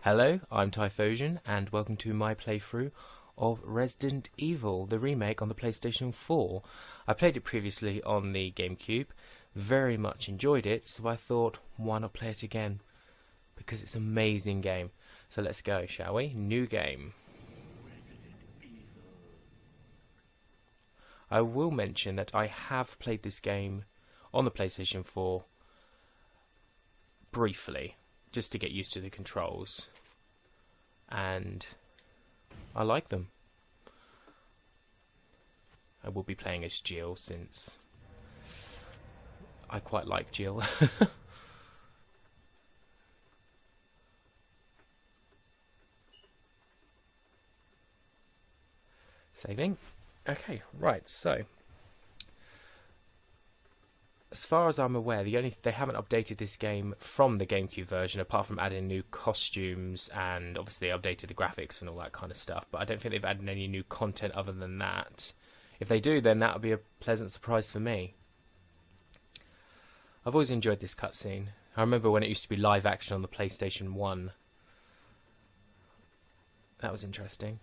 Hello, I'm Typhusion, and welcome to my playthrough of Resident Evil, the remake on the PlayStation 4. I played it previously on the GameCube, very much enjoyed it, so I thought, why not play it again? Because it's an amazing game. So let's go, shall we? New game. I will mention that I have played this game on the PlayStation 4 briefly, just to get used to the controls, and I like them. I will be playing as Jill since I quite like Jill. Saving. Okay, right, so as far as I'm aware, they haven't updated this game from the GameCube version, apart from adding new costumes and obviously they updated the graphics and all that kind of stuff. But I don't think they've added any new content other than that. If they do, then that would be a pleasant surprise for me. I've always enjoyed this cutscene. I remember when it used to be live action on the PlayStation 1. That was interesting.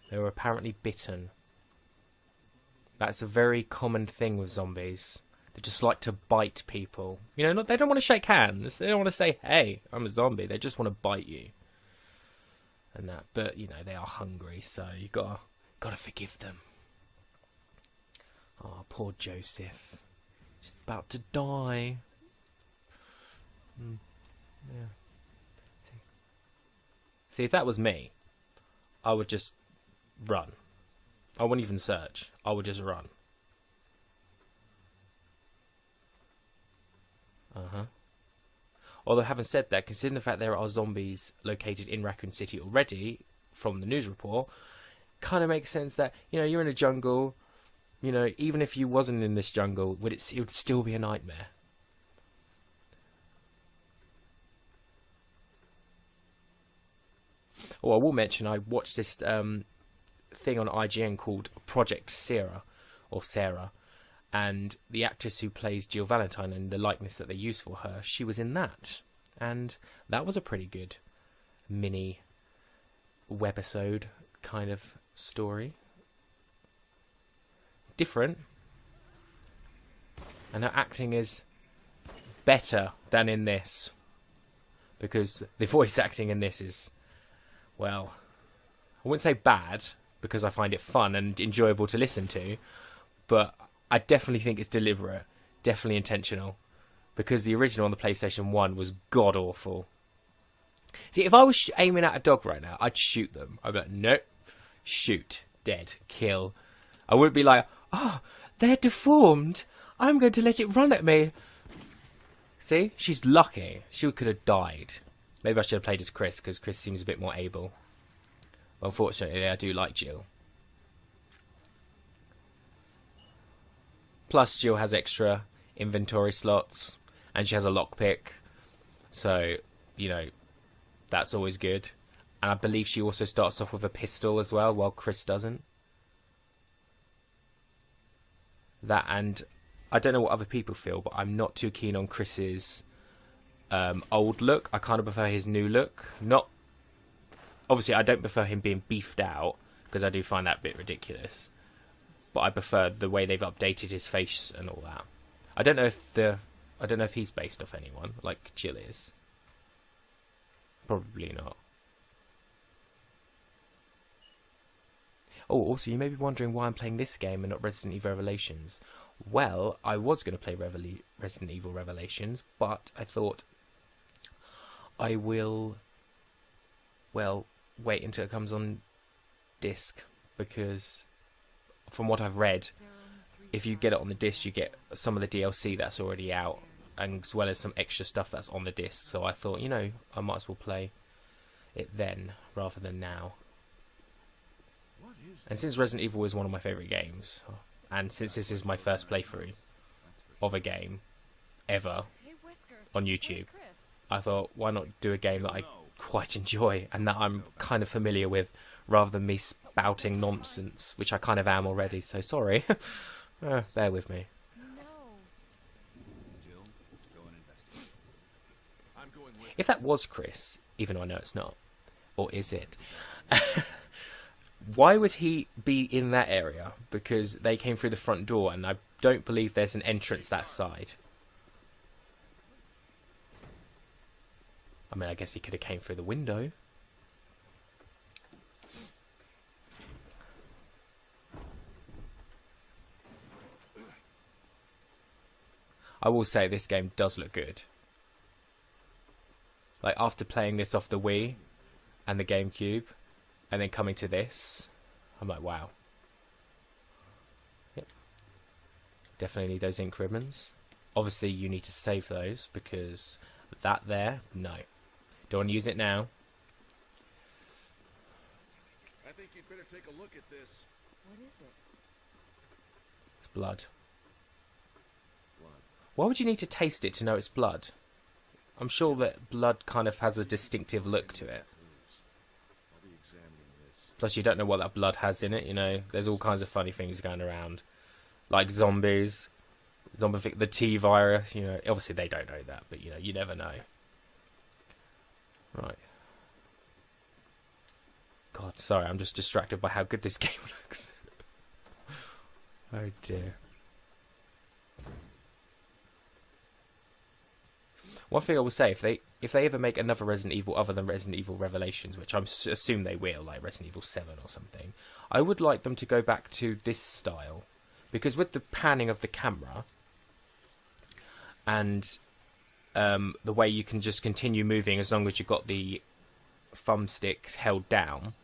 They were apparently bitten. That's a very common thing with zombies. They just like to bite people. You know, they don't want to shake hands. They don't want to say, hey, I'm a zombie. They just want to bite you. And that, but, you know, they are hungry, so you gotta forgive them. Oh, poor Joseph. Just about to die. Yeah. See, if that was me, I would just run. I wouldn't even search. I would just run. Although, having said that, considering the fact there are zombies located in Raccoon City already, from the news report, kind of makes sense that, you know, you're in a jungle, you know, even if you wasn't in this jungle, it would still be a nightmare. Oh, I will mention, I watched this thing on IGN called Project Sarah, and the actress who plays Jill Valentine and the likeness that they used for her, she was in that, and that was a pretty good mini webisode kind of story. Different, and her acting is better than in this, because the voice acting in this is, well, I wouldn't say bad, because I find it fun and enjoyable to listen to, but I definitely think it's deliberate, definitely intentional, because the original on the PlayStation 1 was god-awful. See, if I was aiming at a dog right now, I'd shoot them. I'd be like, nope, shoot, dead, kill. I wouldn't be like, oh, they're deformed, I'm going to let it run at me. See, she's lucky. She could have died. Maybe I should have played as Chris, because Chris seems a bit more able. Unfortunately, I do like Jill. Plus, Jill has extra inventory slots, and she has a lockpick. So, you know, that's always good. And I believe she also starts off with a pistol as well, while Chris doesn't. That, and I don't know what other people feel, but I'm not too keen on Chris's old look. I kind of prefer his new look. Obviously, I don't prefer him being beefed out, because I do find that a bit ridiculous. But I prefer the way they've updated his face and all that. I don't know if he's based off anyone, like Jill is. Probably not. Oh, also, you may be wondering why I'm playing this game and not Resident Evil Revelations. Well, I was going to play Resident Evil Revelations, but I thought I will, well, wait until it comes on disc, because from what I've read, if you get it on the disc, you get some of the DLC that's already out, and as well as some extra stuff that's on the disc. So I thought, you know, I might as well play it then rather than now. And since Resident Evil is one of my favourite games, and since this is my first playthrough of a game ever on YouTube, I thought, why not do a game that I quite enjoy and that I'm kind of familiar with, rather than me spouting nonsense, which I kind of am already, so sorry. Bear with me. If that was Chris, even though I know it's not, or is it? Why would he be in that area? Because they came through the front door, and I don't believe there's an entrance that side. I mean, I guess he could have came through the window. I will say this game does look good. Like, after playing this off the Wii and the GameCube, and then coming to this, I'm like, wow. Yep. Definitely need those ink ribbons. Obviously, you need to save those, because that there, no. Don't want to use it now. I think you'd better take a look at this. What is it? It's blood. Blood. Why would you need to taste it to know it's blood? I'm sure that blood kind of has a distinctive look to it. I'll be examining this. Plus, you don't know what that blood has in it, you know. There's all kinds of funny things going around. Like zombies. The T virus, you know. Obviously, they don't know that, but, you know, you never know. Right. God, sorry, I'm just distracted by how good this game looks. Oh, dear. One thing I will say, if they ever make another Resident Evil other than Resident Evil Revelations, which I assume they will, like Resident Evil 7 or something, I would like them to go back to this style. Because with the panning of the camera, and the way you can just continue moving as long as you've got the thumbsticks held down,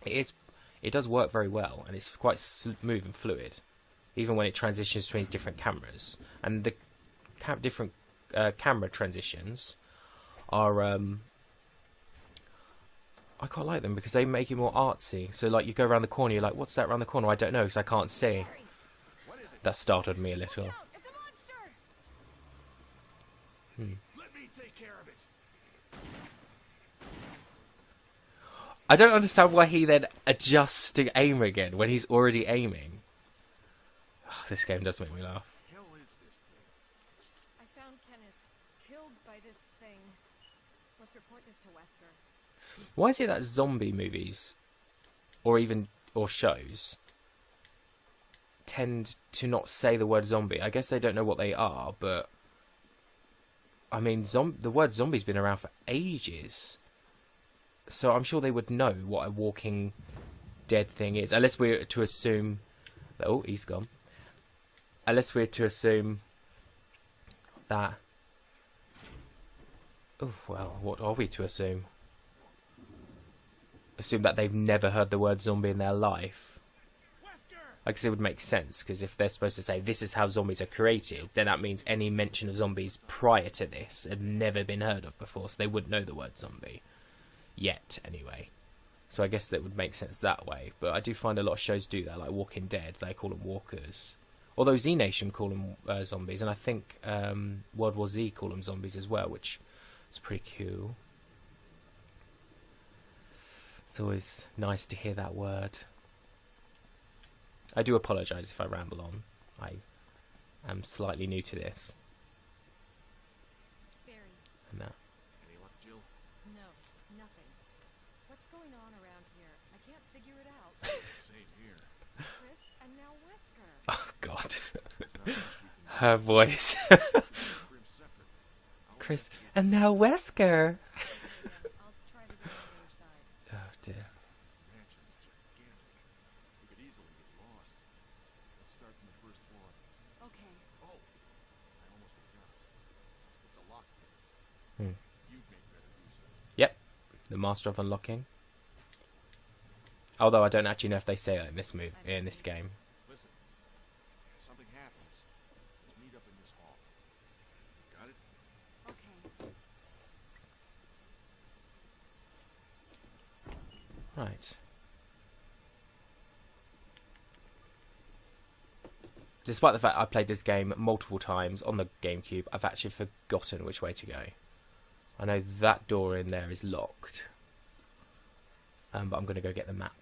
it does work very well, and it's quite smooth and fluid, even when it transitions between different cameras. And the different camera transitions are I quite like them because they make it more artsy. So like you go around the corner, you're like, what's that around the corner? I don't know because I can't see. That startled me a little. It's a monster. Let me take care of it. I don't understand why he then adjusts to aim again when he's already aiming. Oh, this game does make me laugh. Hell is this thing? I found Kenneth killed by this thing. Let's report this to Wesker. Why is it that zombie movies, or shows, tend to not say the word zombie? I guess they don't know what they are, but I mean, the word zombie's been around for ages, so I'm sure they would know what a walking dead thing is, unless we're to assume that, oh, he's gone. Unless we're to assume that, oh well, what are we to assume? Assume that they've never heard the word zombie in their life. I guess it would make sense, because if they're supposed to say this is how zombies are created, then that means any mention of zombies prior to this had never been heard of before, so they wouldn't know the word zombie. Yet, anyway. So I guess that would make sense that way. But I do find a lot of shows do that, like Walking Dead, they call them walkers. Although Z Nation call them zombies, and I think World War Z call them zombies as well, which is pretty cool. It's always nice to hear that word. I do apologise if I ramble on. I am slightly new to this. Barry. And that. Any luck, Jill? No, nothing. What's going on around here? I can't figure it out. Same here. Chris and now Wesker. Oh, God. There's not much we can Her voice. do for him separate. I'll Chris, let you- and now Wesker. Yeah, I'll try to get on the other side. Oh, dear. This mansion's gigantic. We could easily get lost. Let's start from the first floor. Okay. Oh, I almost forgot. It's a lock pick. Hmm. You'd make better use of it. Yep, the master of unlocking. Although I don't actually know if they say that in this game. Listen, if something happens, let's meet up in this hall. Got it? Okay. Right. Despite the fact I played this game multiple times on the GameCube, I've actually forgotten which way to go. I know that door in there is locked. But I'm going to go get the map.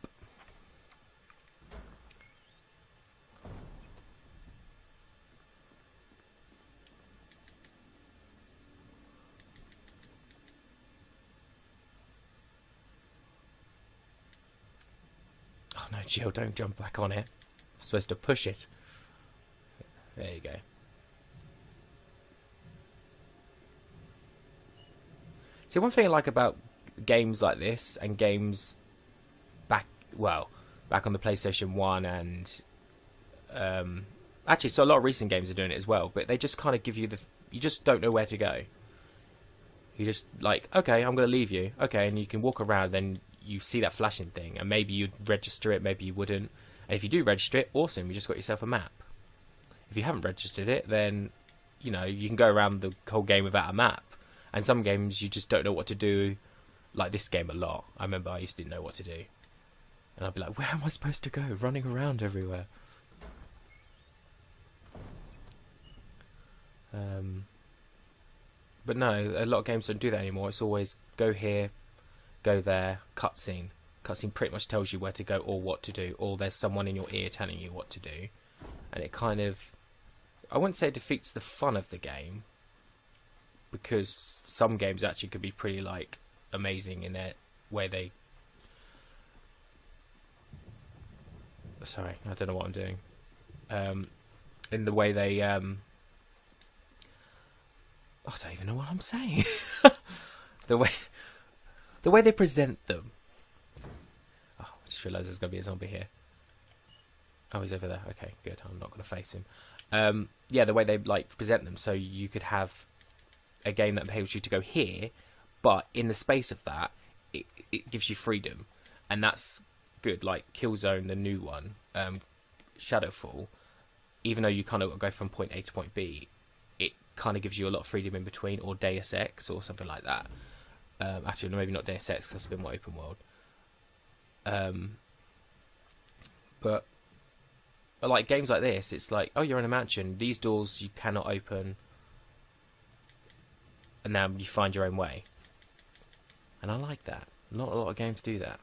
Oh no, Jill, don't jump back on it. I'm supposed to push it. There you go. See, one thing I like about games like this and games back on the PlayStation 1 and actually, so a lot of recent games are doing it as well, but they just kind of give you you just don't know where to go. You just like, okay, I'm going to leave you. Okay, and you can walk around, then you see that flashing thing, and maybe you'd register it, maybe you wouldn't. And if you do register it, awesome, you just got yourself a map. If you haven't registered it, then, you know, you can go around the whole game without a map. And some games you just don't know what to do, like this game a lot. I remember I used to know what to do. And I'd be like, where am I supposed to go? Running around everywhere. But no, a lot of games don't do that anymore. It's always go here, go there, cutscene. Cutscene pretty much tells you where to go or what to do, or there's someone in your ear telling you what to do. And it kind of, I wouldn't say it defeats the fun of the game, because some games actually could be pretty like amazing in their way they. Sorry, I don't know what I'm doing. In the way they I don't even know what I'm saying. the way they present them. Oh, I just realised there's going to be a zombie here. Oh, he's over there. Okay, good. I'm not going to face him. Yeah, the way they like present them, so you could have a game that enables you to go here, but in the space of that, it gives you freedom, and that's good. Like Killzone, the new one, Shadowfall, even though you kind of go from point A to point B, it kind of gives you a lot of freedom in between, or Deus Ex or something like that. Actually, maybe not Deus Ex, because that's a bit more open world. But like games like this, it's like, oh, you're in a mansion. These doors you cannot open, and now you find your own way. And I like that. Not a lot of games do that.